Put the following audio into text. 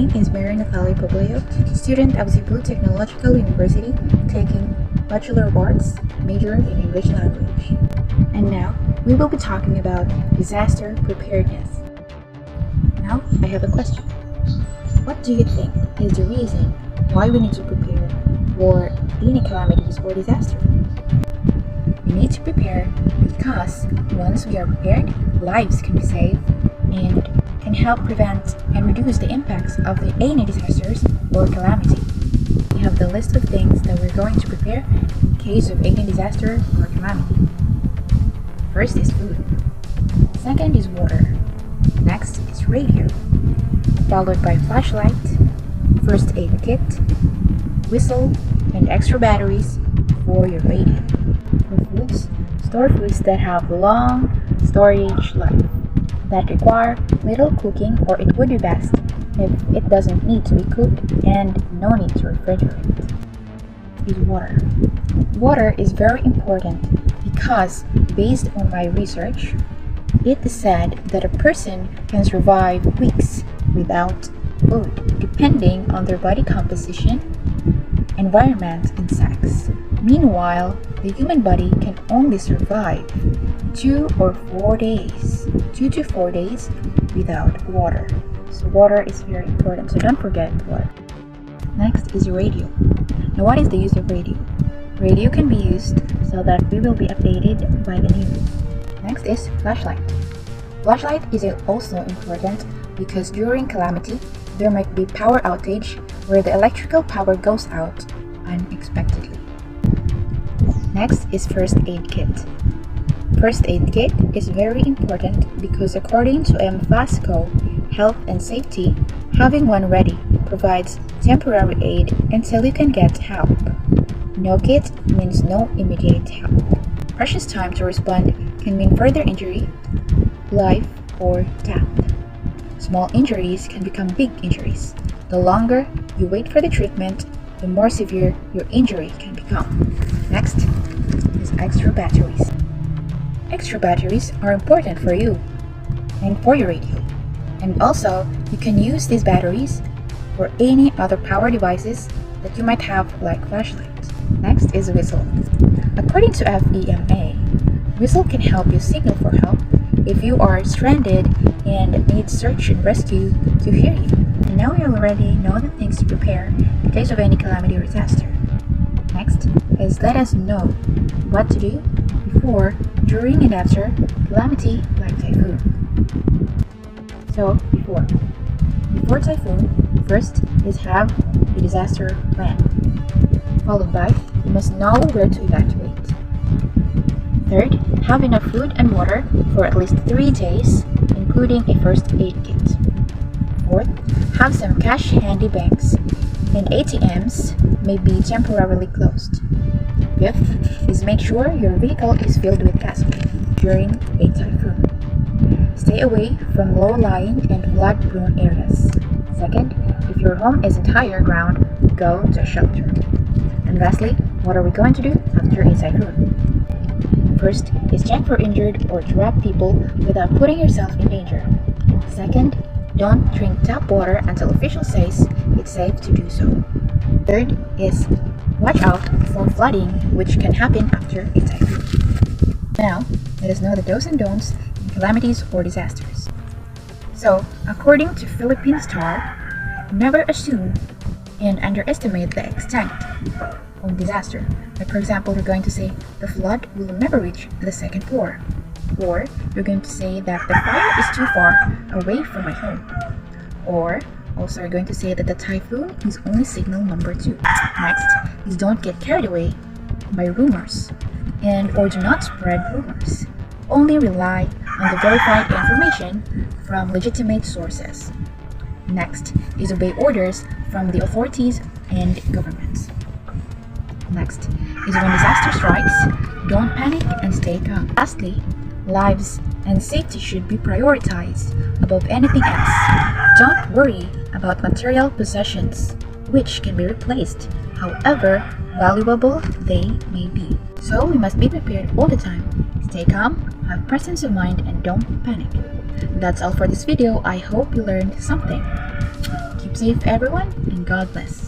name is Mary Nathalie Poblio, student of Cebu Technological University, taking Bachelor of Arts, major in English language. And now, we will be talking about disaster preparedness. Now, I have a question. What do you think is the reason why we need to prepare for any calamities or disaster? We need to prepare because once we are prepared, lives can be saved and can help prevent and reduce the impacts of any disasters or calamity. We have the list of things that we're going to prepare in case of any disaster or calamity. First is food. Second is water. Next is radio, followed by flashlight, first aid kit, whistle, and extra batteries for your radio. For foods, store foods that have long storage life, that require little cooking, or it would be best if it doesn't need to be cooked and no need to refrigerate. Is water. Water is very important because, based on my research, it is said that a person can survive weeks without food, depending on their body composition, environment, and sex. Meanwhile, the human body can only survive 2 to 4 days without water. So water is very important, so don't forget water. Next is radio. Now, what is the use of radio? Radio can be used so that we will be updated by the news. Next is flashlight. Flashlight is also important because during calamity, there might be power outage where the electrical power goes out unexpectedly. Next is first aid kit. First aid kit is very important because according to MFASCO Health and Safety, having one ready provides temporary aid until you can get help. No kit means no immediate help. Precious time to respond can mean further injury, life, or death. Small injuries can become big injuries. The longer you wait for the treatment, the more severe your injury can become. Next is extra batteries. Extra batteries are important for you and for your radio. And also, you can use these batteries for any other power devices that you might have, like flashlight. Next is whistle. According to FEMA, whistle can help you signal for help if you are stranded and need search and rescue to hear you. And now you already know the things to prepare in case of any calamity or disaster. Next is let us know what to do before, during, and after calamity like typhoon. So before typhoon, first is have a disaster plan, followed by you must know where to evacuate. Third, have enough food and water for at least 3 days, including a first aid kit. Fourth, have some cash handy banks, and ATMs may be temporarily closed. Fifth is make sure your vehicle is filled with gasoline during a typhoon. Stay away from low-lying and flood-prone areas. Second, if your home isn't higher ground, go to a shelter. And lastly, what are we going to do after a typhoon? First is check for injured or trapped people without putting yourself in danger. Second, don't drink tap water until officials says it's safe to do so. Third is watch out for flooding, which can happen after a typhoon. Now, let us know the do's and don'ts in calamities or disasters. So, according to Philippine Star, never assume and underestimate the extent of disaster. Like, for example, you're going to say the flood will never reach the second floor, or you're going to say that the fire is too far away from my home, or also you're going to say that the typhoon is only signal number 2. Next is don't get carried away by rumors or do not spread rumors. Only rely on the verified information from legitimate sources. Next is obey orders from the authorities and governments. Next is when disaster strikes, don't panic and stay calm. Lastly, lives and safety should be prioritized above anything else. Don't worry about material possessions, which can be replaced, however valuable they may be. So we must be prepared all the time. Stay calm, have presence of mind, and don't panic. That's all for this video. I hope you learned something. Keep safe, everyone, and God bless.